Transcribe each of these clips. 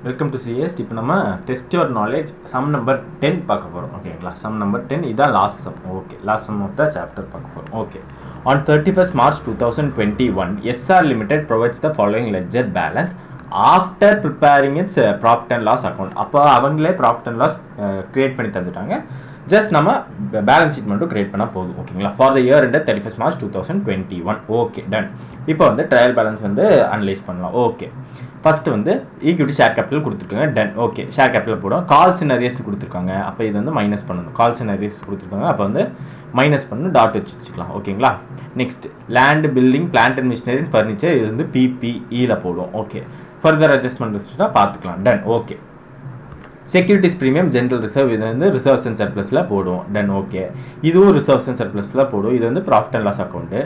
Welcome to CS. இப்போ நம்ம test your knowledge sum number 10 பார்க்க போகிறோம். ஓகேங்களா, சம் நம்பர் 10 இதான் last sum. Okay, last sum of the chapter பார்க்க போகிறோம். Okay, on 31st March 2021 SR Limited provides the following ledger balance after preparing its profit and loss account. அப்போ அவங்களே profit and loss create பண்ணி தந்துட்டாங்க. Just நம்ம balance sheet மட்டும் create பண்ணால் போதும். ஓகேங்களா, for the year end 31st March 2021. Okay, done. இப்போ வந்து ட்ரையல் பேலன்ஸ் வந்து அனலைஸ் பண்ணலாம். ஓகே, ஃபஸ்ட்டு வந்து ஈக்விட்டி ஷேர் கேபிட்டல் கொடுத்துருக்காங்க. டன். ஓகே, ஷேர் கேபிட்டல் போடும். கால்ஸ் இன் அரியர்ஸ் கொடுத்துருக்காங்க. அப்போ இது வந்து மைனஸ் பண்ணணும். கால்ஸ் இன் அரியர்ஸ் கொடுத்துருக்காங்க. அப்போ வந்து மைனஸ் பண்ணணும், டாட் வச்சுக்கலாம். ஓகேங்களா, next land, building, plant and machinery, furniture, இது வந்து பிபிஇல போடும். ஓகே, ஃபர்தர் அட்ஜஸ்ட்மெண்ட் தான் பார்த்துக்கலாம். Done. Okay, securities premium, general reserve, இது வந்து ரிசர்வ்ஸ் அண்ட் சர்ப்ளஸில் போடும். டன். ஓகே, இதுவும் ரிசர்வ்ஸ் அண்ட் சர்ப்ளஸில் போடும். இது வந்து profit and loss account.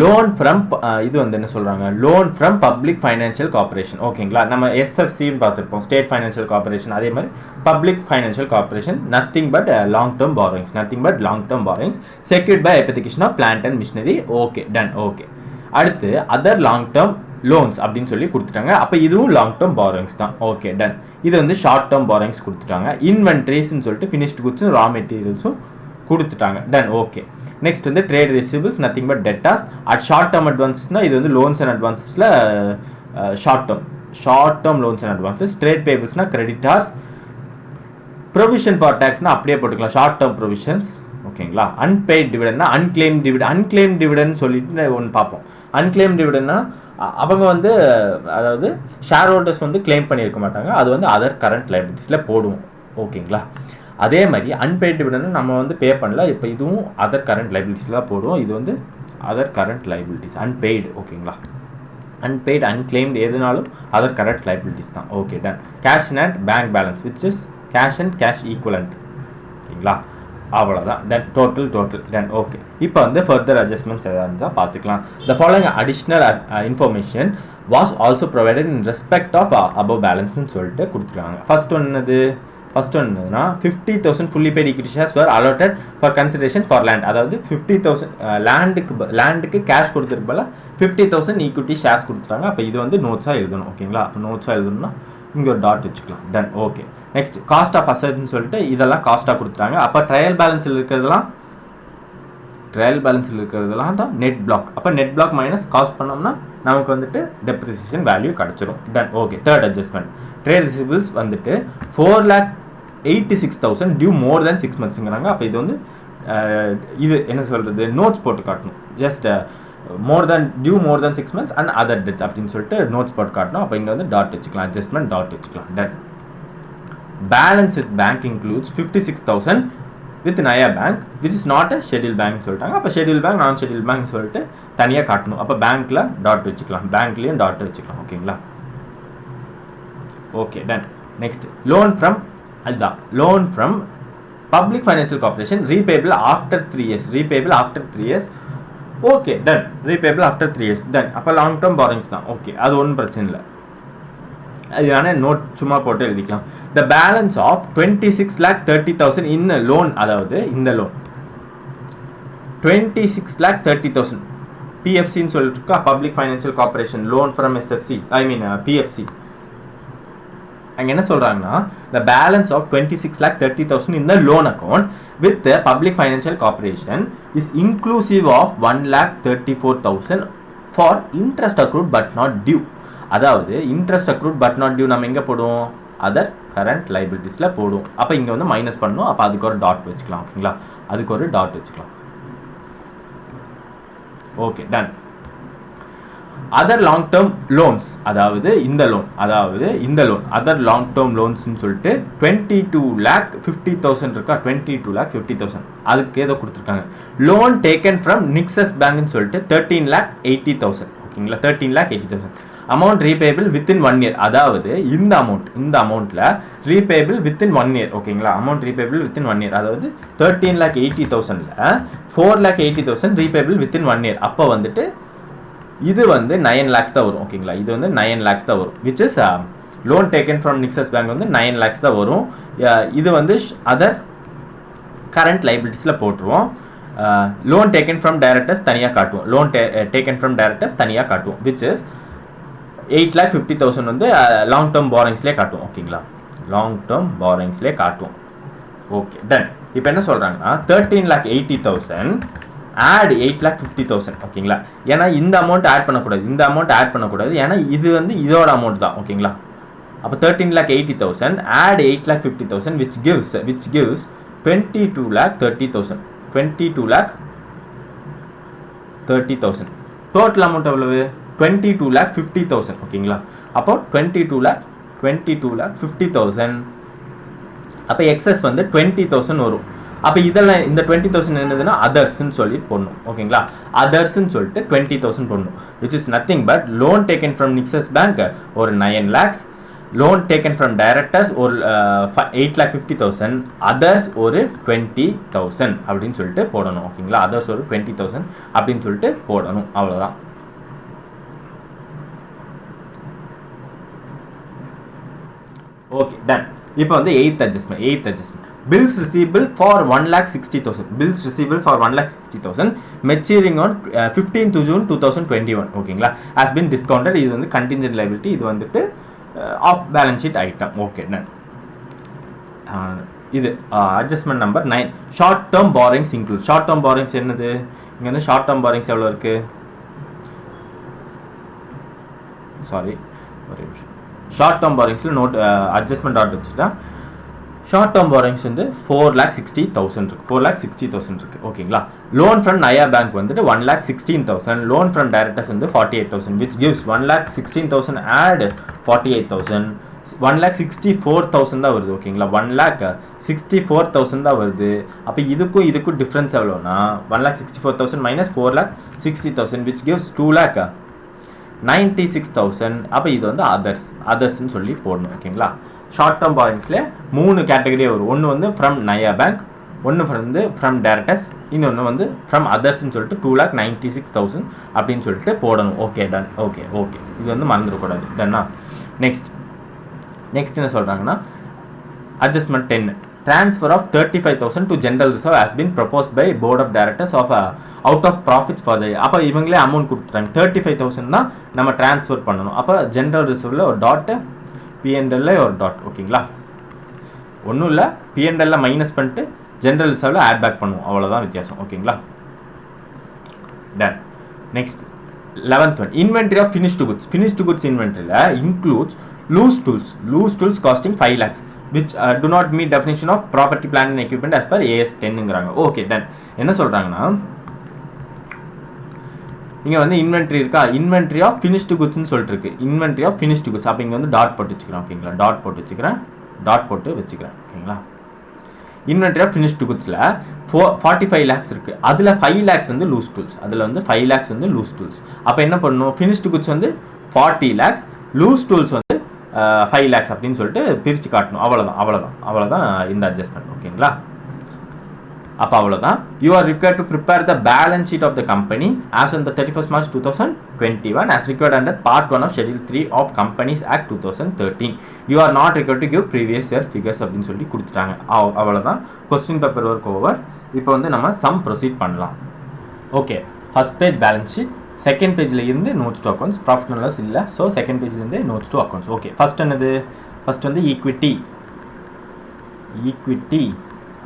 Loan from, இது வந்து என்ன சொல்கிறாங்க, loan from public financial corporation. ஓகேங்களா, நம்ம எஸ்எஃப்சின்னு பார்த்துருப்போம், ஸ்டேட் ஃபைனான்ஷியல் கார்பரேஷன். அதே மாதிரி public financial corporation, nothing but long term borrowings, secured by application of plant and machinery. Okay, done. Okay, அடுத்து அதர் லாங் டேர்ம் லோன்ஸ் அப்படின்னு சொல்லி கொடுத்துட்டாங்க. அப்போ இதுவும் லாங் டேர்ம் பாரோயிங்ஸ் தான். Okay, done. இது வந்து ஷார்ட் டேர்ம் பாரோயிங்ஸ் கொடுத்துட்டாங்க. இன்வென்ட்ரிஸ்ன்னு சொல்லிட்டு ஃபினிஷ்டு குட்ஸும் ரா மெட்டீரியல்ஸும் கொடுத்துட்டாங்க. டன். ஓகே, நெக்ஸ்ட் வந்து trade receivables, nothing but debtors. At short term அட்வான்ஸஸ்னா இது வந்து லோன்ஸ் அண்ட் அட்வான்ஸஸில் short term loans and advances. Trade பேபிள்ஸ்னா கிரெடிட்டார்ஸ். ப்ரொவிஷன் ஃபார் டேக்ஸ்னா அப்படியே போட்டுக்கலாம், ஷார்ட் டேர்ம் ப்ரொவிஷன்ஸ். ஓகேங்களா, அன்பெய்ட் டிவிடெண்ட்னா அன்கிளைம் டிவிடெண்ட் சொல்லிட்டு ஒன்று பார்ப்போம். அன்கிளைம் டிவிடெண்ட்னா அவங்க வந்து அதாவது ஷேர் ஹோல்டர்ஸ் வந்து கிளைம் பண்ணியிருக்க மாட்டாங்க, அது வந்து அதர் கரண்ட் லைபிலிட்டிஸில் போடுவோம். ஓகேங்களா, அதே மாதிரி அன்பெய்ட் டிவிடெண்ட் நம்ம வந்து பே பண்ணல, இப்போ இதுவும் அதர் கரண்ட் லைபிலிட்டிஸில் போடுவோம். இது வந்து அதர் கரண்ட் லைபிலிட்டிஸ், அன்பெய்டு. ஓகேங்களா, அன்பெய்டு, அன்கிளைம்டு எதுனாலும் அதர் கரண்ட் லைபிலிட்டிஸ் தான். Okay, done. Cash and bank balance which is cash and cash equivalent. ஓகேங்களா, அவ்வளோதான். டன். டோட்டல். டன். ஓகே, இப்போ வந்து ஃபர்தர் அட்ஜஸ்ட்மெண்ட்ஸ் எதாவது இருந்தால் பார்த்துக்கலாம். The following additional information was also provided in respect of above பேலன்ஸ்னு சொல்லிட்டு கொடுத்துருக்காங்க. ஃபர்ஸ்ட் ஒன்றுனா 50,000 fully paid equity shares were allotted for consideration for land. அதாவது 50,000 லேண்டுக்கு கேஷ் கொடுத்துருக்கு போல 50,000 ஈக்விட்டி ஷேர்ஸ் கொடுத்துட்டாங்க. அப்போ இது வந்து நோட்ஸாக எழுதணும். ஓகேங்களா, அப்போ நோட்ஸாக எழுதணும்னா இங்கே ஒரு டாட் வச்சுக்கலாம். Done. Okay, next cost of அசட்னு சொல்லிட்டு இதெல்லாம் காஸ்ட்டாக கொடுத்துட்டாங்க. அப்போ ட்ரையல் பேலன்ஸில் இருக்கிறதெல்லாம் தான் நெட் பிளாக். அப்போ நெட் பிளாக் மைனஸ் காஸ்ட் பண்ணோம்னா நமக்கு வந்துட்டு டெப்ரிசியேஷன் வேல்யூ கிடச்சிரும். Done. Okay, third adjustment trade receivables வந்துட்டு 4,86,000 டியூ மோர் தேன் 6 monthsங்கிறாங்க. அப்போ இது வந்து இது என்ன சொல்கிறது, நோட்ஸ் போட்டு காட்டணும். Just more than 6 months and other debts அப்படின்னு சொல்லிட்டு நோட்ஸ் போட்டு காட்டணும். அப்போ இங்கே வந்து டாட் வச்சுக்கலாம், அட்ஜஸ்ட்மெண்ட் டாட் வச்சுக்கலாம். Done. Balance with bank includes 56,000 with Naya bank which is not a schedule bank சொல்லிட்டாங்க. அப்போ schedule bank, non schedule bank சொல்லிட்டு தனியாக காட்டணும். அப்போ பேங்க்கில் டாட் வச்சுக்கலாம், பேங்க்லேயும் டாட் வச்சுக்கலாம். ஓகேங்களா, okay, done. Next loan from, அதுதான் loan from public financial corporation repayable after 3 years. Okay, done. Repayable after 3 years. Done. அப்போ லாங் டேர்ம் பாரோயிங்ஸ் தான். ஓகே, அது ஒன்றும் பிரச்சனை இல்லை. அதுக்கான நோட் சும்மா போட்டு எழுதிக்கலாம். The balance of 26,30,000 in loan, அதாவது இந்த லோன் 26,30,000 பிஎஃப்சின்னு சொல்லிட்டு இருக்கா, public financial corporation loan from SFC, PFC. அங்கே என்ன சொல்கிறாங்கன்னா, the balance of 26,30,000 in the loan account with the public financial corporation is inclusive of 1,34,000 for interest accrued but not due. அதாவது interest accrued but not due நம்ம எங்கே போடுவோம், other current லைபிலிட்டிஸில் போடுவோம். அப்போ இங்கே வந்து மைனஸ் பண்ணணும். அப்போ அதுக்கு ஒரு டாட் வச்சுக்கலாம். ஓகேங்களா, அதுக்கு ஒரு டாட் வச்சுக்கலாம். Okay, done. Other long term loans, அதாவது இந்த லோன் அதர் லாங் டேர்ம் லோன்ஸ்ன்னு சொல்லிட்டு 22,50,000 இருக்கா, 22,50,000 அதுக்கு ஏதோ கொடுத்துருக்காங்க. லோன் டேக்கன் ஃப்ரம் நிக்சஸ் பேங்க்னு சொல்லிட்டு 13,80,000. ஓகேங்களா, 13,80,000 அமௌண்ட் ரீபேபிள் வித்தின் 1 year. அதாவது இந்த அமௌண்ட்டில் ரீபேபிள் வித்தின் 1 year. ஓகேங்களா, அமௌண்ட் ரீபேபிள் வித்தின் 1 year. அதாவது 13,80,000ல் 4,80,000 ரீபேபிள் வித்தின் 1 year. அப்போ வந்துட்டு இது வந்து 9 lakhs தான் வரும். ஓகேங்களா, இது வந்து 9 lakhs தான் வரும். Which is loan taken from Nexus bank வந்து 9 lakhs தான் வரும். இது வந்து அதர் கரண்ட் லைபிலிட்டிஸில் போட்டுருவோம். லோன் டேக்கன் ஃப்ரம் டைரக்டர்ஸ் தனியாக காட்டுவோம், விச் இஸ் 8,50,000 வந்து லாங் டேர்ம் பாரோயிங்ஸ்லேயே காட்டும் ஓகேங்களா, லாங் டேர்ம் பாரோயிங்ஸ்லேயே காட்டும். Okay done. இப்போ என்ன சொல்கிறாங்கன்னா 13,80,000 ஆட் 8,50,000 ஓகேங்களா. ஏன்னா இந்த அமௌண்ட் ஆட் பண்ணக்கூடாது, ஏன்னா இது வந்து இதோட அமௌண்ட் தான் ஓகேங்களா. அப்போ 13,80,000 add 8,50,000 which gives 22,30,000. 22,30,000 total amount எவ்வளவு 22,50,000 ஓகேங்களா. அப்போ 22,50,000 அப்போ எக்ஸஸ் வந்து 20,000 வரும். அப்போ இதெல்லாம் இந்த 20,000 என்னதுன்னா அதர்ஸ்ன்னு சொல்லி போடணும் ஓகேங்களா. அதர்ஸ்ன்னு சொல்லிட்டு 20,000 போடணும், which is nothing but loan taken from Nexus Bank ஒரு 9 lakhs, loan taken from directors ஒரு 8,50,000, others ஒரு 20,000 அப்படின்னு சொல்லிட்டு போடணும் ஓகேங்களா. others ஒரு 20,000 அப்படின்னு சொல்லிட்டு போடணும், அவ்வளோதான். Okay done. இப்போ வந்து eighth adjustment bills receivable for 1,60,000, bills receivable for 1,60,000 maturing on 15th June 2021 ஓகேங்களா, has been discounted. இது வந்து contingent liability, இது வந்துட்டு off balance sheet item. Okay done. இது adjustment number 9 short term borrowings include. Short term borrowings என்னது, இங்கே வந்து short term borrowings எவ்வளோ இருக்கு, சாரி ஒரு நிமிஷம். ஷார்ட் டேர்ம் பாரோயிங்ஸில் நோட் அட்ஜஸ்ட்மெண்ட் ஆர்டர் வச்சுட்டா ஷார்ட் டேர்ம் பாரோயிங்ஸ் வந்து 4,60,000 இருக்கு, 4,60,000 இருக்கு ஓகேங்களா. லோன் ஃப்ரம் நயா பேங்க் வந்துட்டு 1,16,000, லோன் ஃப்ரம் டைரக்டர்ஸ் வந்து 48,000, which gives 1,16,000 add 48,000, 1,64,000 தான் வருது ஓகேங்களா. 1,64,000 தான் வருது. அப்போ இதுக்கும் டிஃப்ரென்ஸ் எவ்வளோனா 1,64,000 minus 4,60,000 which gives 2,96,000. அப்போ இது வந்து அதர்ஸ்ன்னு சொல்லி போடணும் ஓகேங்களா. ஷார்ட் டேர்ம் பாரோயிங்ஸில் 3 கேட்டகரியே வரும். ஒன்று வந்து ஃப்ரம் நயா பேங்க், ஒன்று வந்து ஃப்ரம் டேரக்டர்ஸ், இன்னொன்று வந்து ஃப்ரம் அதர்ஸ்ன்னு சொல்லிட்டு 2,96,000 அப்படின்னு சொல்லிட்டு போடணும். Okay done. ஓகே இது வந்து மறந்துடக்கூடாது. டன்னா நெக்ஸ்ட் என்ன சொல்கிறாங்கன்னா adjustment 10 transfer of 35,000 to general reserve has been proposed by board of directors of out of profits for the. அப்போ இவங்களே அமௌண்ட் கொடுத்துட்டாங்க 35,000 தான் நம்ம ட்ரான்ஸ்ஃபர் பண்ணணும். அப்போ ஜென்ரல் ரிசர்வில் ஒரு டாட், பிஎன்எல்ல ஒரு டாட் ஓகேங்களா. ஒன்றும் இல்லை, பிஎன்எல்ல மைனஸ் பண்ணிட்டு ஜென்ரல் ரிசர்வில் ஆட் பேக் பண்ணுவோம், அவ்வளோதான் வித்தியாசம் ஓகேங்களா. Done. Next 11th one inventory of finished goods inventory includes loose tools costing 5 lakhs which do not meet definition of property plant and equipment as per AS 10ங்கறாங்க. Okay done. என்ன சொல்றாங்கன்னா இங்க வந்து inventory இருக்கா, இன்வென்டரி ஆஃப் ஃபினிஷ்டு குட்ஸ்னு சொல்லிட்டு இருக்கு. Inventory of finished goods. அப்போ இங்கே வந்து டாட் போட்டு வச்சுக்கிறேன் ஓகேங்களா. டாட் போட்டு வச்சுக்கிறேன் ஓகேங்களா. இன்வென்டரி ஆஃப் ஃபினிஷ்டு குட்ஸில் 45 lakhs இருக்குது. அதில் 5 lakhs வந்து லூஸ் டூல்ஸ். அப்போ என்ன பண்ணணும், ஃபினிஷ்டு குட்ஸ் வந்து 40 lakhs, லூஸ் டூல்ஸ் வந்து 5 lakhs அப்படின்னு சொல்லிட்டு பிரித்து காட்டணும். அவ்வளோதான் இந்த அட்ஜஸ்ட்மெண்ட் ஓகேங்களா. அப்போ அவ்வளோதான். You are required to prepare the balance sheet of the company as on the 31st March 2021 as required under Part 1 of Schedule 3 of Companies Act 2013. You are not required to give previous year figures அப்படின்னு சொல்லி கொடுத்துட்டாங்க. அவ்வளோதான். Question paper work over. இப்போ வந்து நம்ம sum proceed பண்ணலாம். Okay, first page balance sheet, second பேஜில் இருந்து notes to accounts. Profit and loss இல்லை, ஸோ செகண்ட் பேஜ்லேருந்து notes to accounts. Okay, first என்னது, ஃபர்ஸ்ட் வந்து ஈக்விட்டி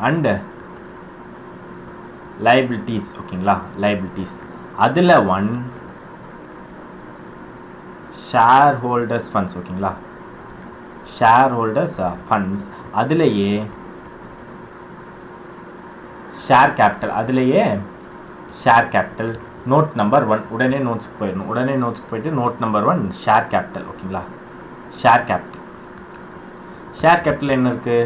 அண்ட் liabilities ஓகேங்களா. liabilities அதில் 1 ஷேர் ஹோல்டர்ஸ் ஃபண்ட்ஸ் ஓகேங்களா. ஷேர் ஹோல்டர்ஸ் ஃபண்ட்ஸ் அதுலேயே ஷேர் கேபிட்டல் நோட் நம்பர் 1. உடனே நோட்ஸ்க்கு போயிட்டு நோட் நம்பர் 1 ஷேர் கேபிட்டல் ஓகேங்களா. ஷேர் கேபிட்டல் என்ன இருக்குது,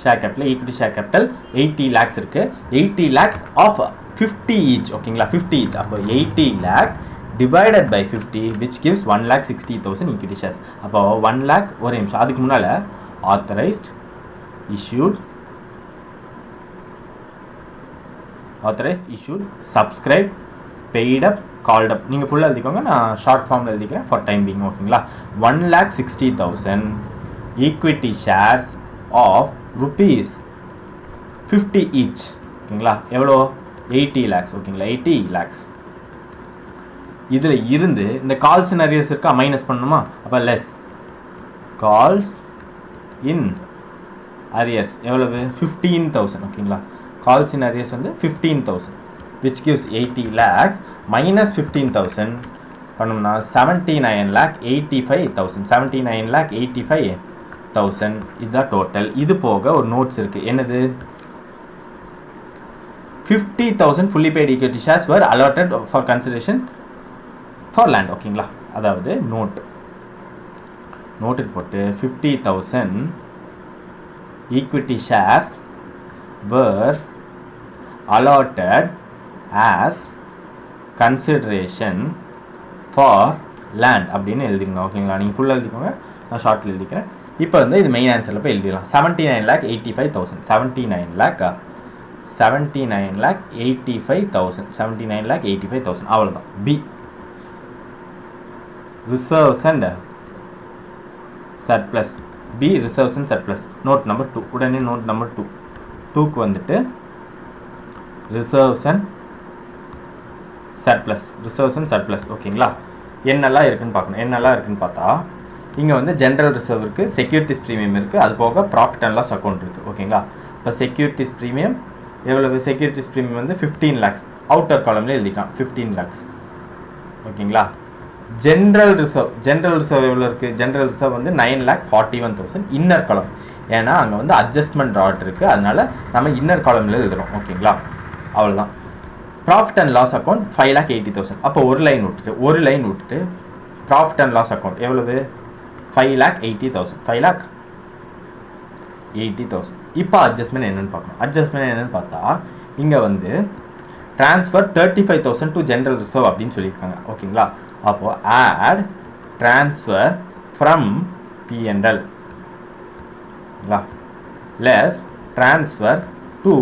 share capital equity share capital 80 lakhs இருக்குது. 80 lakhs ஆஃப் 50 each ஓகேங்களா. 50 each. அப்போ 80 lakhs divided by 50 which gives 1,60,000 equity shares. அப்போ 1 lakh ஒரு நிமிஷம், அதுக்கு முன்னால் authorized, issued, subscribed, paid up, called up. நீங்கள் ஃபுல்லாக எழுதிக்கோங்க, நான் ஷார்ட் ஃபார்மில் எழுதிக்கிறேன் ஃபார் டைம் பீங் ஓகேங்களா. 1,60,000 equity shares of rupees 50 each ஓகேங்களா. எவ்வளோ 80 lakhs ஓகேங்களா. 80 lakhs. இதில் இருந்து இந்த கால்ஸ் இன் அரியர்ஸ் இருக்கா, மைனஸ் பண்ணணுமா? அப்போ லெஸ் கால்ஸ் இன் அரியர்ஸ் எவ்வளவு? 15,000. ஓகேங்களா, கால்ஸ் இன் அரியர்ஸ் வந்து 15,000 which gives 80 lakhs minus 15,000 பண்ணோம்னா 79,85,000. 79,85,000 இதுதான் டோட்டல். இது போக ஒரு நோட்ஸ் இருக்குது. என்னது? 50,000 fully paid equity shares were allotted for consideration for land. ஓகேங்களா, அதாவது நோட்டு போட்டு 50,000 equity shares were allotted as consideration for land அப்படின்னு எழுதிருங்க. ஓகேங்களா, நீங்கள் ஃபுல்லாக எழுதிக்கோங்க, நான் ஷார்ட்டில் எழுதிக்கிறேன். இப்போ வந்து இது மெயின் ஆன்சரில் போய் எழுதிடலாம். 79,85,000 79,85,000 அவ்வளோதான். B reserves and surplus. B reserves and surplus. Note number 2. உடனே நோட் நம்பர் 2க்கு வந்துட்டு ரிசர்வ்ஸ் அண்ட் சர்ப்ளஸ். ஓகேங்களா, என்னெல்லாம் இருக்குன்னு பார்க்கணும். என்னெல்லாம் இருக்குன்னு பார்த்தா இங்கே வந்து ஜென்ரல் ரிசர்வ் இருக்குது, செக்யூரிட்டிஸ் ப்ரீமியம் இருக்குது, அது போக ப்ராஃபிட் அண்ட் லாஸ் அக்கௌண்ட் இருக்குது. ஓகேங்களா, இப்போ செக்யூரிட்டிஸ் ப்ரீமியம் எவ்வளவு? செக்யூரிட்டிஸ் ப்ரீமியம் வந்து 15 lakhs. அவுட்டர் காலம்ல எழுதிக்கலாம் 15 lakhs. ஓகேங்களா, ஜென்ரல் ரிசர்வ் எவ்வளோ இருக்குது? ஜென்ரல் ரிசர்வ் வந்து 9,41,000 இன்னர் காலம். ஏன்னா அங்கே வந்து அட்ஜஸ்ட்மெண்ட் ட்ராட் இருக்குது, அதனால நம்ம இன்னர் காலமில் எழுதுகிறோம். ஓகேங்களா, அவ்வளோதான். Profit and loss account 5,80,000. அப்போ ஒரு லைன் விட்டுட்டு ப்ராஃபிட் அண்ட் லாஸ் அக்கௌண்ட் எவ்வளவு? 5,80,000. 5,80,000. இப்போ அட்ஜஸ்ட்மெண்ட் என்னென்னு பார்க்கணும். பார்த்தா இங்கே வந்து ட்ரான்ஸ்ஃபர் 35,000 டு ஜென்ரல் ரிசர்வ் அப்படின்னு சொல்லியிருக்காங்க. ஓகேங்களா, அப்போது add transfer from P&L less transfer to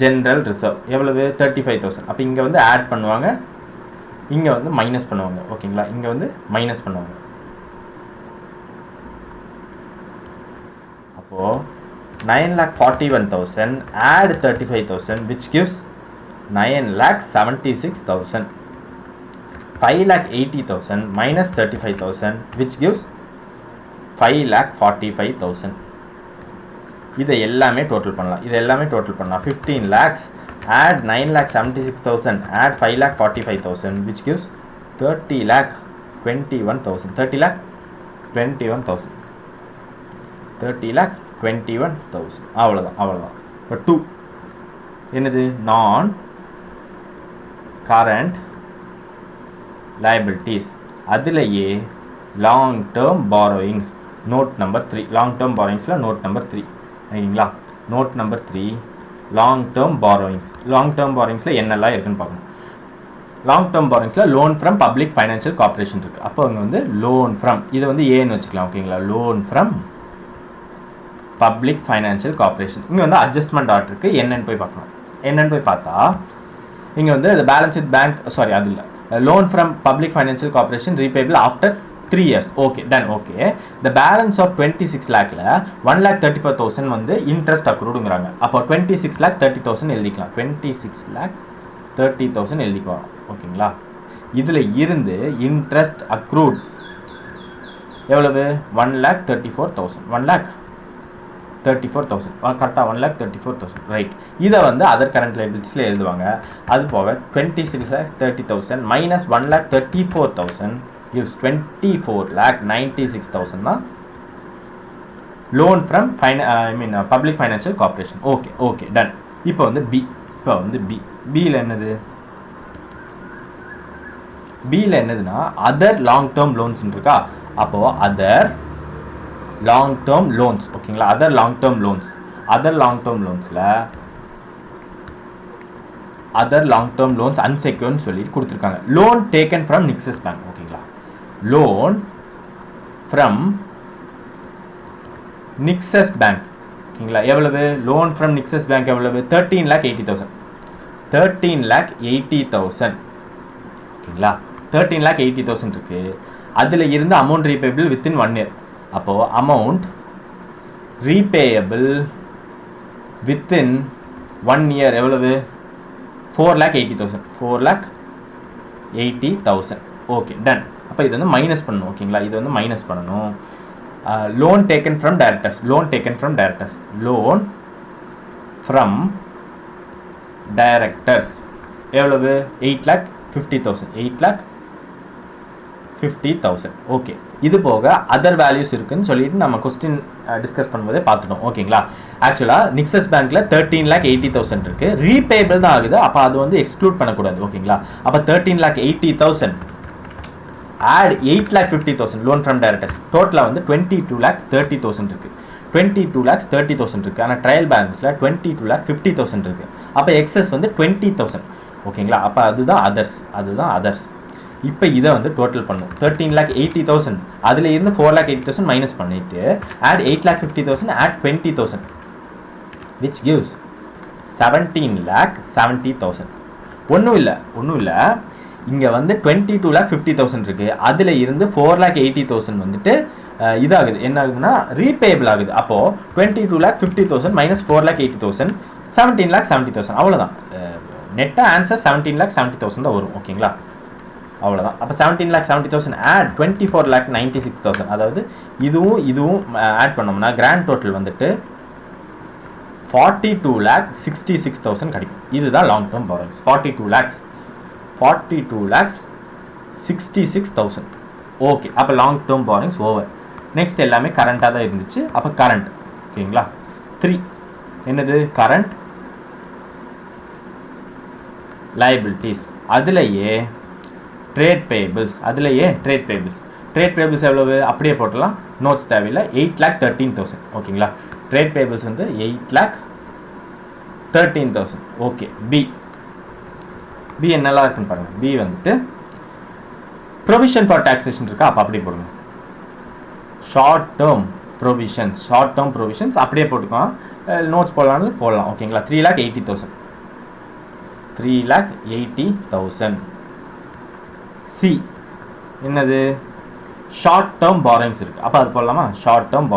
general reserve எவ்வளவு? 35,000. அப்போ இங்கே வந்து ஆட் பண்ணுவாங்க, இங்கே வந்து மைனஸ் பண்ணுவாங்க. ஓகேங்களா, இங்கே வந்து மைனஸ் பண்ணுவாங்க. அப்போது 9,41,000 add 35,000 which gives 9,76,000. 5,80,000 minus 35,000 which gives 5,45,000. இதை எல்லாமே டோட்டல் பண்ணலாம். 15 lakhs add 9,76,000 add 5,45,000 which gives 30,21,000. 30,21,000 அவ்வளோதான். இப்போ 2 என்னது? நான் கரண்ட் liabilities. அதிலேயே long term borrowings note number 3. Long term பாரோயிங்ஸில் நோட் நம்பர் 3. ஓகேங்களா, நோட் நம்பர் 3 லாங் டேர்ம் பாரோயிங்ஸில் என்னெல்லாம் இருக்குன்னு பார்க்கணும். லாங் டேர்ம் பாரோயிங்ஸில் loan from public financial corporation இருக்குது. அப்போ அங்கே வந்து லோன் ஃப்ரம், இதை வந்து ஏன்னு வச்சுக்கலாம். ஓகேங்களா, loan from public financial corporation. இங்கே வந்து அட்ஜஸ்ட்மெண்ட் ஆர்டர் இருக்குது. என்னென்னு போய் பார்த்தா இங்கே வந்து பேலன்ஸ் வித் பேங்க், சாரி அது இல்லை, loan from public financial corporation repayable after 3 years. Okay, done. Okay, the balance of 26 lakh ல 1,34,000 வந்து interest accruedங்கறாங்க. அப்போ 26,30,000 எழுதிக்கலாம். 26,30,000 எழுதிக்கலாம். ஓகேங்களா, இதுல இருந்து interest accrued எவ்வளவு? 1,34,000. 1,34,000 கரெக்டாக 1,34,000 ரைட். இதை வந்து அதர் கரண்ட் லைபிலிட்டிஸில் எழுதுவாங்க. அது போக 26,30,000 மைனஸ் 1,34,000 gives 24,96,000 தான் loan from public financial corporation. Okay done. இப்போ வந்து பியில் என்னதுன்னா அதர் லாங் டேர்ம் லோன்ஸ் இருக்கா. அப்போது அதர் லாங் டேர்ம் லோன்ஸ். ஓகேங்களா, அதர் லாங் டேர்ம் லோன்ஸ் அன்செக்யூர்னு சொல்லிட்டு கொடுத்துருக்காங்க. Loan taken from Nexus bank. ஓகேங்களா, லோன் ஃப்ரம் நிக்சஸ் பேங்க். ஓகேங்களா, எவ்வளவு? லோன் ஃப்ரம் நிக்சஸ் பேங்க் எவ்வளவு? 13,80,000. 13,80,000. ஓகேங்களா, 13,80,000 இருக்கு. அதில் இருந்து அமௌண்ட் ரீபேபிள் வித்தின் 1 year. அப்போது அமௌண்ட் ரீபேயபிள் வித்தின் 1 year எவ்வளவு? 4,80,000. 4,80,000. Okay done. அப்போ இது வந்து மைனஸ் பண்ணணும் ஓகேங்களா, இது வந்து மைனஸ் பண்ணணும். Loan taken from directors, loan taken from directors, loan from directors எவ்வளவு 8,50,000, 8,50,000. ஓகே, இது போக அதர் வேல்யூஸ் இருக்குன்னு சொல்லிட்டு நம்ம கொஸ்டின் டிஸ்கஸ் பண்ணும்போதே பார்த்துட்டோம் ஓகேங்களா. ஆக்சுவலாக நிக்சஸ் பேங்க்ல 13,80,000 இருக்கு, ரீபேபிள் தான் ஆகுது. அப்போ அது வந்து எக்ஸ்க்ளூட் பண்ணக்கூடாது ஓகேங்களா. அப்போ 13,80,000 ஆட் 8,50,000 லோன் ஃப்ரம் டைரக்டர்ஸ், டோட்டலாக வந்து 22,30,000 இருக்கு. 22,30,000 இருக்கு. ஆனால் ட்ரையல் பேலன்ஸில் 22,50,000 இருக்கு. அப்போ எக்ஸஸ் வந்து 20,000 ஓகேங்களா. அப்போ அதுதான் அதர்ஸ், அதுதான் அதர்ஸ். இப்போ இதை வந்து டோட்டல் பண்ணும் 13,80,000, அதில் இருந்து 4,80,000 மைனஸ் பண்ணிட்டு ஆட் 8,50,000 ஆட் 20,000 which gives 17,70,000. ஒன்றும் இல்லை இங்கே வந்து 22,50,000 இருக்கு, அதில் இருந்து 4,80,000 வந்துட்டு இதாகுது, என்ன ஆகுதுன்னா ரீபேபிள் ஆகுது. அப்போது 22,50,000 மைனஸ் 4,80,000 17,70,000 அவ்வளோதான். நெட்டாக ஆன்சர் 17,70,000 தான் வரும் ஓகேங்களா. அவ்வளோதான். அப்போ 17,70,000 ஆட் 24,96,000, அதாவது இதுவும் ஆட் பண்ணோம்னா கிராண்ட் டோட்டல் வந்துட்டு 42,66,000 கிடைக்கும். இதுதான் லாங் டேர்ம் பாரோயிங்ஸ். 42,66,000. ஓகே, அப்போ long term borrowings over. Next எல்லாமே கரண்ட்டாக தான் இருந்துச்சு. அப்போ கரண்ட் ஓகேங்களா. 3 என்னது கரண்ட் லைபிலிட்டிஸ், அதுலேயே ட்ரேட் பேபிள்ஸ், ட்ரேட் பேபிள்ஸ் எவ்வளவு அப்படியே போட்டலாம், நோட்ஸ் தேவையில்லை. 8,13,000 ஓகேங்களா. ட்ரேட் பேபிள்ஸ் வந்து 8,13,000. ஓகே, பி என்னெல்லாம் இருக்குன்னு பாருங்க. பி வந்துட்டு ப்ரொவிஷன் ஃபார் டாக்ஸேஷன் இருக்கா, அப்போ அப்படியே போடுங்க. ஷார்ட் டேர்ம் ப்ரொவிஷன்ஸ் அப்படியே போட்டுக்கலாம். நோட்ஸ் போடலாம் ஓகேங்களா. 3,80,000. சி என்னது ஷார்ட் டேர்ம் பாரோயிங்ஸ் இருக்குது, அப்போ அது போடலாமா. Short term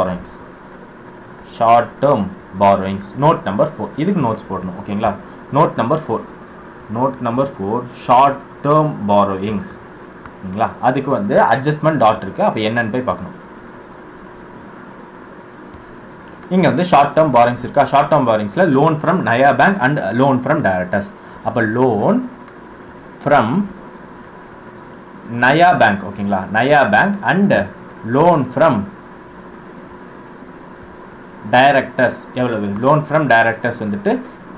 borrowings note number 4, இதுக்கு நோட்ஸ் போடணும் ஓகேங்களா. Note number 4 short term borrowings ஓகேங்களா. அதுக்கு வந்து அட்ஜஸ்ட்மெண்ட் டாட் இருக்குது, அப்போ என்னன்னு போய் பார்க்கணும். இங்கே வந்து ஷார்ட் டேர்ம் பாரோயிங்ஸ் இருக்கா. ஷார்ட் டேர்ம் பாரோயிங்ஸில் loan from Naya bank and loan from directors. அப்போ லோன் ஃப்ரம் நயா பேங்க் ஓகேங்களா, Naya bank and loan from directors எவ்வளவு, லோன் ஃப்ரம் டைரக்டர்ஸ் வந்துட்டு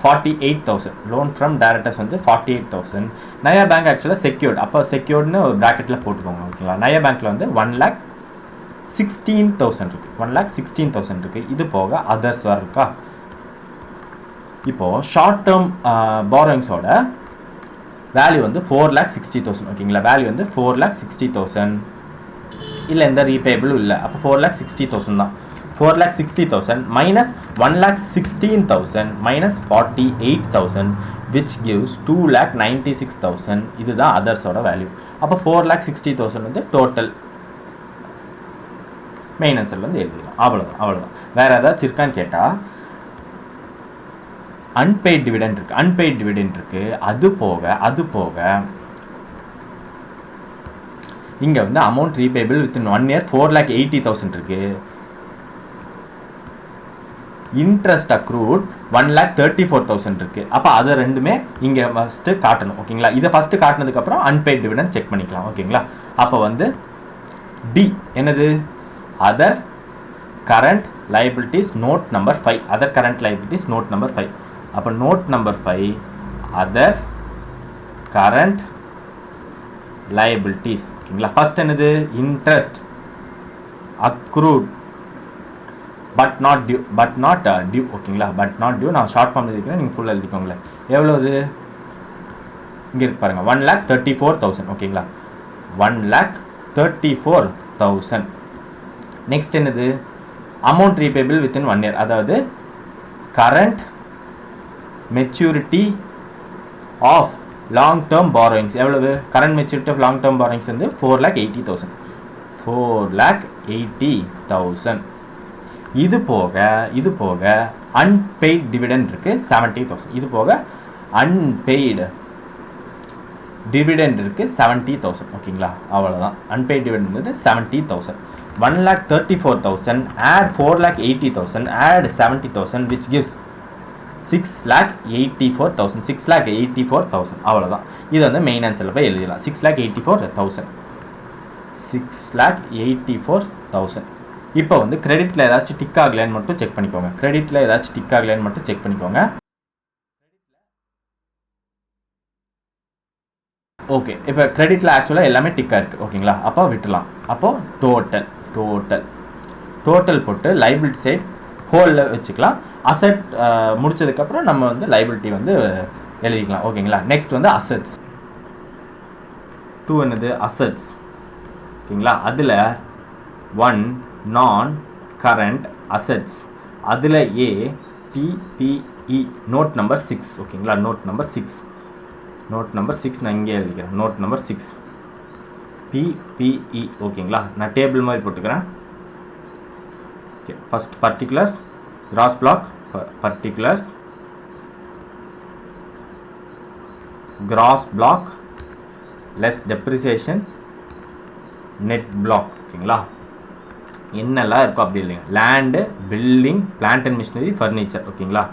48,000. லோன் ஃப்ரம் டைரக்டர்ஸ் வந்து 48,000. நயா பேங்க் ஆக்சுவலாக செக்யூர்ட், அப்போ செக்யூர்ட்னு ஒரு ப்ராக்கெட்டில் போட்டுக்கோங்க ஓகேங்களா. நயா பேங்க்கில் வந்து 1,16,000 இருக்குது, 1,16,000 இருக்குது. இது போக அதர்ஸ் வேறு இருக்கா. இப்போது ஷார்ட் டேர்ம் பாரோயிங்ஸோட வேல்யூ வந்து 4,60,000 ஓகேங்களா. வேல்யூ வந்து 4,60,000, இல்லை எந்த ரீபேபிளும் இல்லை. அப்போ 4,60,000 தான். 4,60,000 மைனஸ் 1,16,000 மைனஸ் 48,000 which gives 2,96,000. இதுதான் அதர்ஸோட வேல்யூ. அப்போ 4,60,000 வந்து டோட்டல் மெயின் ஆன்சர் வந்து எழுதிடலாம். அவ்வளோதான். வேறு ஏதாச்சும் இருக்கான்னு கேட்டால் அன்பெய்ட் டிவிடெண்ட் இருக்குது. அது போக இங்கே வந்து அமௌண்ட் ரீபேபிள் வித்தின் 1 year 4,80,000 இருக்குது. இன்ட்ரெஸ்ட் அக்ரூட் 1,34,000 இருக்குது. அப்போ அதை ரெண்டுமே இங்கே ஃபஸ்ட்டு காட்டணும் ஓகேங்களா. இதை ஃபஸ்ட்டு காட்டினதுக்கப்புறம் அன்பெய்ட் டிவிடெண்ட் செக் பண்ணிக்கலாம் ஓகேங்களா. அப்போ வந்து டி என்னது other current liabilities note number 5. Other current liabilities note number 5. அப்போ note number 5 other current liabilities ஓகேங்களா. ஃபர்ஸ்ட் என்னது interest accrued but not due ஓகேங்களா. பட் நாட் டியூ நான் ஷார்ட் ஃபார்ம் எழுதிக்கிறேன், நீங்கள் ஃபுல்லாக எழுதிக்கோங்களேன். எவ்வளவு இங்கே இருக்கு பாருங்க, 1,34,000 ஓகேங்களா. 1,34,000. நெக்ஸ்ட் என்னது அமௌண்ட் ரீபேபிள் வித்தின் 1 year, அதாவது current maturity of long term borrowings எவ்வளவு, current maturity of long term borrowings வந்து 4,80,000. 4,80,000. இது போக அன்பெய்ட் டிவிடெண்ட் இருக்கு 70,000. இது போக அன்பெய்டு டிவிடெண்ட் இருக்குது 70,000 ஓகேங்களா அவ்வளோதான். அன்பெய்ட் டிவிடெண்ட் வந்து 70,000. 1,34,000 add 4,80,000 add 70,000 which gives 6,84,000. 6,84,000 அவ்வளோதான். இது வந்து மெயின் ஆன்சரில் போய் எழுதிடலாம். 6,84,000. 6,84,000. இப்போ வந்து கிரெடிட்டில் ஏதாச்சும் டிக் ஆகலைன்னு மட்டும் செக் பண்ணிக்கோங்க. கிரெடிட்டில் ஏதாச்சும் டிக் ஆகலைன்னு மட்டும் செக் பண்ணிக்கோங்க. ஓகே, இப்போ கிரெடிட்டில் ஆக்சுவலாக எல்லாமே டிக்காக இருக்குது ஓகேங்களா. அப்போ விட்டுலாம். அப்போது டோட்டல் போட்டு லைபிலிட்டி சைட் ஹோலில் வச்சுக்கலாம். அசெட் முடிச்சதுக்கப்புறம் நம்ம வந்து லைபிலிட்டி வந்து எழுதிக்கலாம் ஓகேங்களா. நெக்ஸ்ட் வந்து அசெட்ஸ் 2 என்னது அசெட்ஸ் ஓகேங்களா. அதில் 1 நான் கரண்ட் அசெட்ஸ், அதில் APPE நோட் நம்பர் 6 ஓகேங்களா. நோட் நம்பர் 6 நான் இங்கே எழுதிக்கிறேன். நோட் நம்பர் 6 PPE ஓகேங்களா. நான் டேபிள் மாதிரி போட்டுக்கிறேன். Okay, first particulars gross block, particulars gross block less depreciation net block ஓகேங்களா. என்னெல்லாம் இருக்கும் அப்படி இல்லைங்க. Land, building, plant and machinery, furniture ஓகேங்களா.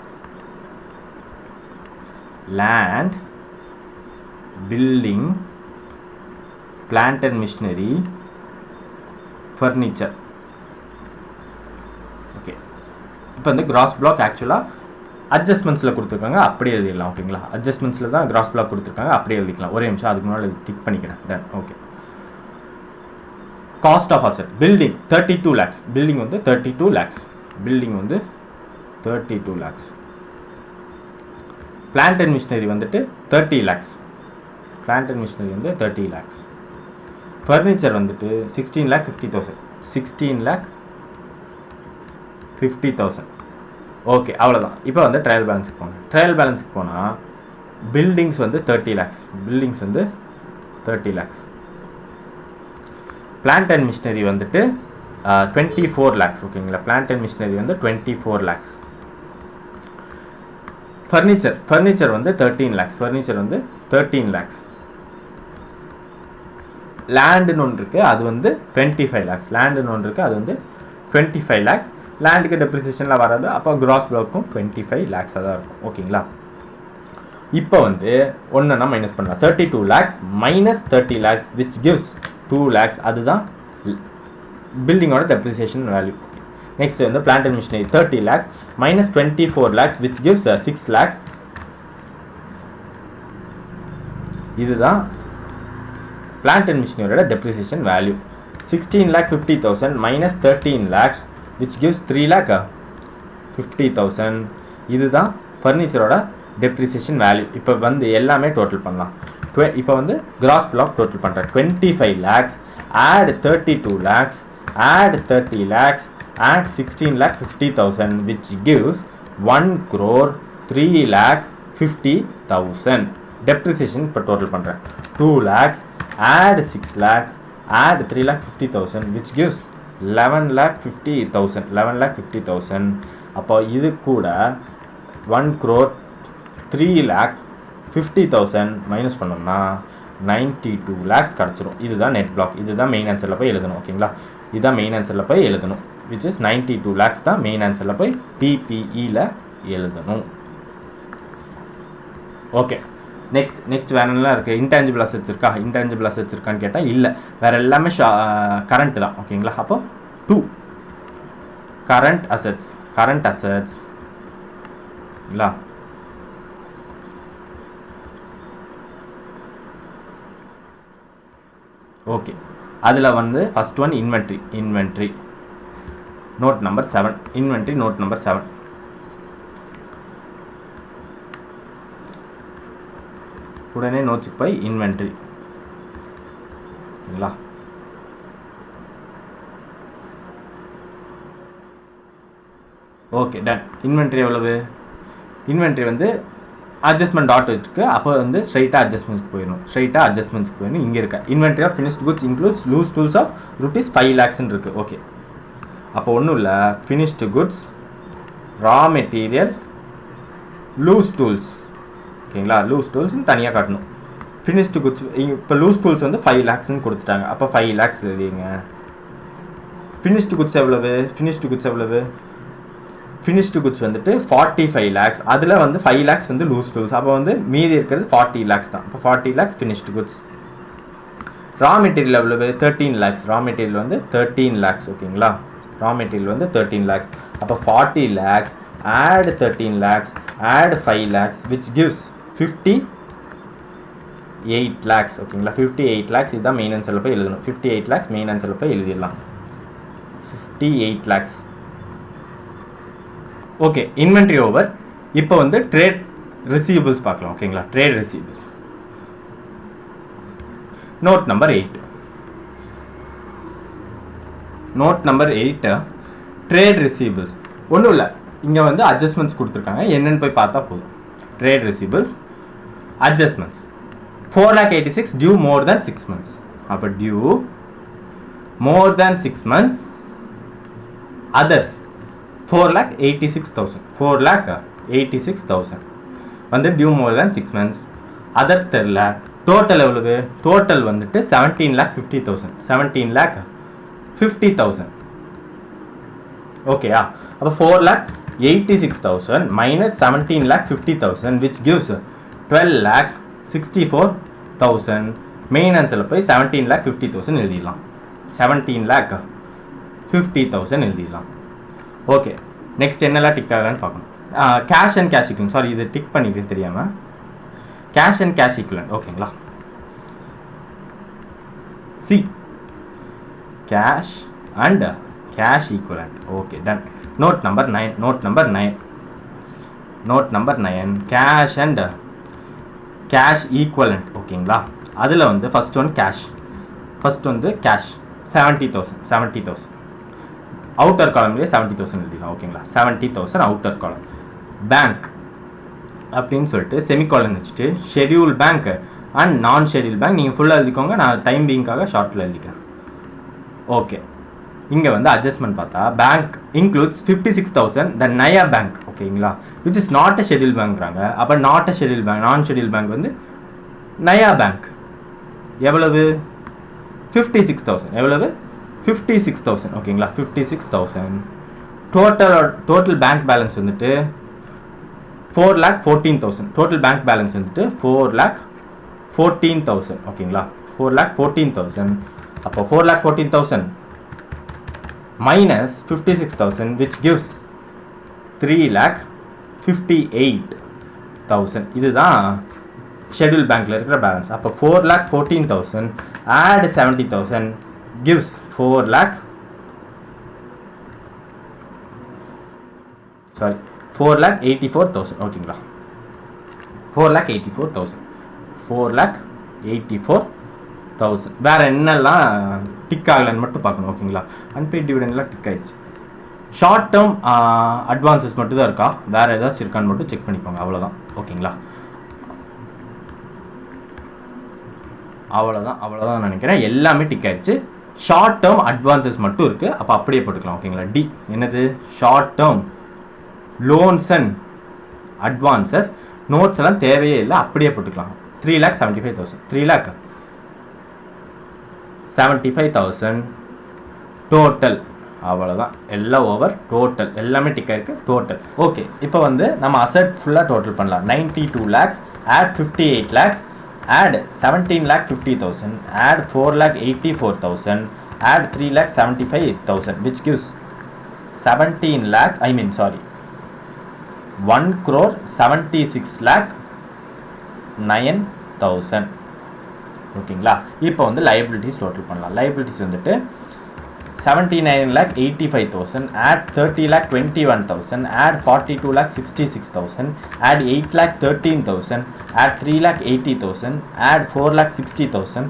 Land, building, plant and machinery, furniture. Okay, இப்போ வந்து கிராஸ் பிளாக் ஆக்சுவலாக அட்ஜஸ்ட்மெண்ட்ஸில் கொடுத்துருக்காங்க, அப்படியே எழுதிடலாம் ஓகேங்களா. அட்ஜஸ்ட்மெண்ட்ஸில் தான் கிராஸ் பிளாக் கொடுத்துருக்காங்க, அப்படியே எழுதிக்கலாம். ஒரே நிமிஷம் அதுக்கு முன்னாடி டிக் பண்ணிக்கிறேன். Done. Okay, cost of asset building 32 lakhs. Building வந்து 32 lakhs. பில்டிங் வந்து 32 lakhs. பிளான்ட் அண்ட் மிஷினரி வந்துட்டு 30 lakhs. பிளான்ட் அண்ட் மிஷினரி வந்து 30 lakhs. ஃபர்னிச்சர் வந்துட்டு 16,50,000. 16,50,000. ஓகே, அவ்வளோதான். இப்போ வந்து ட்ரையல் பேலன்ஸுக்கு போங்க. ட்ரையல் பேலன்ஸுக்கு போனால் பில்டிங்ஸ் வந்து 30 lakhs. பில்டிங்ஸ் வந்து 30 lakhs. பிளான்ட் அண்ட் மிஷினரி வந்துட்டு 24 lakhs ஓகேங்களா. பிளான்ட் அண்ட் மிஷினரி வந்து 24 lakhs. ஃபர்னிச்சர் வந்து 13 lakhs. ஃபர்னிச்சர் வந்து 13 lakhs. லேண்டுன்னு ஒன்று இருக்குது, அது வந்து 25 lakhs. லேண்டுன்னு ஒன்று இருக்குது, அது வந்து 25 lakhs. லேண்டுக்கு டெப்ரிசியேஷனில் வராது. அப்போ கிராஸ் பிளாக்கும் 25 lakhs தான் இருக்கும் ஓகேங்களா. இப்போ வந்து ஒன்றுனா மைனஸ் பண்ணலாம். 32 lakhs minus 30 lakhs which gives 2 lakhs. அதுதான் பில்டிங்கோட டெப்ரிசியேஷன் வேல்யூ. நெக்ஸ்ட் வந்து plant and machinery 30 lakhs minus 24 lakhs which gives 6 lakhs. இதுதான் பிளான்ட் அண்ட் மிஷினரியோட depreciation value. 16,50,000 minus 13 lakhs which gives 3,50,000. இதுதான் ஃபர்னிச்சரோட டெப்ரிசியேஷன் வேல்யூ. இப்போ வந்து எல்லாமே டோட்டல் பண்ணலாம். இப்போ வந்து கிராஸ் பிளாக் டோட்டல் பண்ணுறேன். 25 lakhs add 32 lakhs add 30 lakhs add 16,50,000 which gives 1,03,50,000. Depreciation இப்போ டோட்டல் பண்ணுறேன். 2 lakhs add 6 lakhs add 3,50,000 which gives 11,50,000. 11,50,000. அப்போ இது கூட 1,03,50,000 மைனஸ் பண்ணோம்னா 92 lakhs கிடச்சிரும். இதுதான் நெட் பிளாக். இதுதான் மெயின் ஆன்சரில் போய் எழுதணும் ஓகேங்களா. இதுதான் மெயின் ஆன்சரில் போய் எழுதணும். விச் இஸ் 92 lakhs தான் மெயின் ஆன்சரில் போய் PPEல எழுதணும். ஓகே, நெக்ஸ்ட் வேறு என்னலாம் இருக்குது. இன்டான்ஜிபிள் அசெட்ஸ் இருக்கா? இன்டான்ஜிபிள் அசெட்ஸ் இருக்கான்னு கேட்டால் இல்லை. வேறு எல்லாமே கரண்ட் தான் ஓகேங்களா. அப்போ 2 கரண்ட் அசெட்ஸ் இல்லா. ஓகே, அதில் வந்து first one inventory note number 7. Inventory note number 7. உடனே நோட்ஸுக்கு போய் இன்வென்ட்ரி இல்லா. Okay, done. இன்வென்ட்ரி எவ்வளவு? இன்வென்ட்ரி வந்து அட்ஜஸ்ட்மெண்ட் டாட் இருக்குது. அப்போ வந்து ஸ்ட்ரைட்டாக அட்ஜஸ்ட்மெண்ட்ஸ்க்கு போயிடணும். இங்கே இருக்க inventory of finished goods includes loose tools of ₹5 lakhs இருக்குது. ஓகே, அப்போ ஒன்றும் இல்லை. Finished goods, raw material, loose tools ஓகேங்களா. லூஸ் டூல்ஸ்னு தனியாக காட்டணும். ஃபினிஷ்டு குட்ஸ் இப்போ லூஸ் டூல்ஸ் வந்து 5 lakhsன்னு கொடுத்துட்டாங்க. அப்போ 5 lakhs எழுதிங்க. ஃபினிஷ்டு குட்ஸ் எவ்வளவு? ஃபினிஷ்டு குட்ஸ் வந்துட்டு 45 lakhs. அதில் வந்து 5 lakhs வந்து லூஸ் டூல்ஸ். அப்போ வந்து மீதி இருக்கிறது 40 lakhs தான். இப்போ 40 lakhs finished goods. Raw material எவ்வளவு? 13 lakhs. ரா மெட்டீரியல் வந்து 13 lakhs. ஓகேங்களா? ரா மெட்டீரியல் வந்து 13 lakhs. அப்போ 40 lakhs add 13 lakhs add 5 lakhs which gives 58 lakhs. ஓகேங்களா? 58 lakhs இதுதான் மெயின் ஆன்சரில் போய் எழுதணும். 58 lakhs மெயின் ஆன்சரில் போய் எழுதிடலாம். 58 lakhs. Okay, inventory over. இப்போ வந்து ட்ரேட் ரிசீவபிள்ஸ் பார்க்கலாம். ஓகேங்களா? Trade receivables note number 8. Note number 8 trade receivables. ஒன்றும் இல்லை, இங்கே வந்து அட்ஜஸ்ட்மெண்ட்ஸ் கொடுத்துருக்காங்க. என்னென்னு போய் பார்த்தா போதும். ட்ரேட் ரிசீவபிள்ஸ் அட்ஜஸ்ட்மெண்ட்ஸ் 4,86,000 டியூ மோர் தேன் 6 months. அப்போ டியூ மோர் தேன் 6 months. அதர்ஸ் 4,86,000. 4,86,000 வந்து டியூ மோர் தேன் 6 months. அதர்ஸ் தெரில. டோட்டல் எவ்வளவு? டோட்டல் வந்துட்டு 17,50,000. 17,50,000. ஓகேயா? அப்போ 4,86,000 மைனஸ் 17,50,000 which gives 12,64,000. மெயின் ஆன்சரில் போய் 17,50,000 எழுதிடலாம். 17,50,000 எழுதிடலாம். ஓகே, நெக்ஸ்ட் என்னெல்லாம் டிக் ஆகலான்னு பார்க்கணும். Cash and cash equivalent. Sorry, இது டிக் பண்ணிக்கிறேன் தெரியாமல். Cash and cash equivalent. ஓகேங்களா? C cash and cash equivalent. Okay, done. Note number 9 cash and cash equivalent. ஓகேங்களா? அதில் வந்து ஃபர்ஸ்ட் வந்து கேஷ் 70,000. அவுட்டர் காலம்லேயே 70,000 எழுதிடலாம். ஓகேங்களா? 70,000 அவுட்டர் காலம். பேங்க் அப்படின்னு சொல்லிட்டு செமிகாலன் வச்சுட்டு ஷெட்யூல் பேங்க் அண்ட் நான் ஷெட்யூல் பேங்க் நீங்கள் ஃபுல்லாக எழுதிக்கோங்க. நான் டைம் பீங்காக ஷார்ட்டில் எழுதிக்கிறேன். ஓகே, இங்கே வந்து அட்ஜஸ்ட்மெண்ட் பார்த்தா bank includes 56,000 the Naya bank. ஓகேங்களா? Which is not a schedule பேங்க்றாங்க. அப்போ not a schedule bank, non schedule bank வந்து நயா பேங்க். எவ்வளவு? 56,000. எவ்வளவு? 56,000. ஓகேங்களா? 56,000. டோட்டல் பேங்க் பேலன்ஸ் வந்துட்டு 4,14,000. டோட்டல் பேங்க் பேலன்ஸ் வந்துட்டு 4,14,000. ஓகேங்களா? 4,14,000. அப்போ 4,14,000 minus 56,000 which gives 3,58,000. இதுதான் ஷெட்யூல் பேங்க்ல இருக்கிற பேலன்ஸ். அப்போ 4,14,000 add 70,000 gives 4,84,000. ஓகேங்களா? 4,84,000. வேற என்னெல்லாம் டிக் ஆகலன்னு மட்டும் பார்க்கணும். ஓகேங்களா? அன்பெய்ட் டிவிடெண்ட்லாம் டிக் ஆயிடுச்சு. ஷார்ட் டேர்ம் அட்வான்சஸ் மட்டும் தான் இருக்கா, வேற ஏதாச்சும் இருக்கான்னு மட்டும் செக் பண்ணிக்கோங்க. அவ்வளோதான். ஓகேங்களா? அவ்வளோதான் நினைக்கிறேன். எல்லாமே டிக் ஆயிடுச்சு. ஷார்ட் டேர்ம் அட்வான்சஸ் மட்டும் இருக்கு. அப்போ அப்படியே போட்டுக்கலாம். ஓகேங்களா? டி என்னது? Short term loans and advances. Notes எல்லாம் தேவையே இல்லை, அப்படியே போட்டுக்கலாம். 3,75,000. 3,75,000 டோட்டல். அவ்வளோதான், எல்லாம் ஓவர். டோட்டல் எல்லாமே டிக் ஆயிருக்கு. டோட்டல். ஓகே, இப்போ வந்து நம்ம அசெட் ஃபுல்லாக டோட்டல் பண்ணலாம். 92 lakhs add 58 lakhs add 17,50,000 add 4,84,000 add 3,75,000 which gives 1,76,09,000. ஓகேங்களா? இப்போ வந்து லைபிலிட்டிஸ் டோட்டல் பண்ணலாம். லைபிலிட்டிஸ் வந்துட்டு 79,85,000 add 30,21,000 add 42,66,000 add 8,13,000 add 3,80,000 add 4,60,000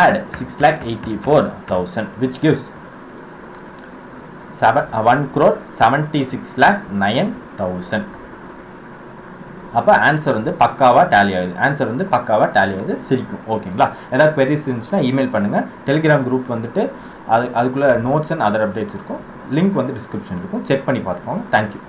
add 6,84,000 which gives 1,76,09,000. அப்போ ஆன்சர் வந்து பக்காவாக டேலி ஆகுது. சிரிக்கும். ஓகேங்களா? ஏதாவது queries இருந்துச்சுன்னா இமெயில் பண்ணுங்கள். டெலிகிராம் குரூப் வந்துட்டு அதுக்குள்ளே நோட்ஸ் அண்ட் அதர் அப்டேட்ஸ் இருக்கும். லிங்க் வந்து டிஸ்கிரிப்ஷன் இருக்கும். செக் பண்ணி பார்த்துக்கோங்க. தேங்க்யூ.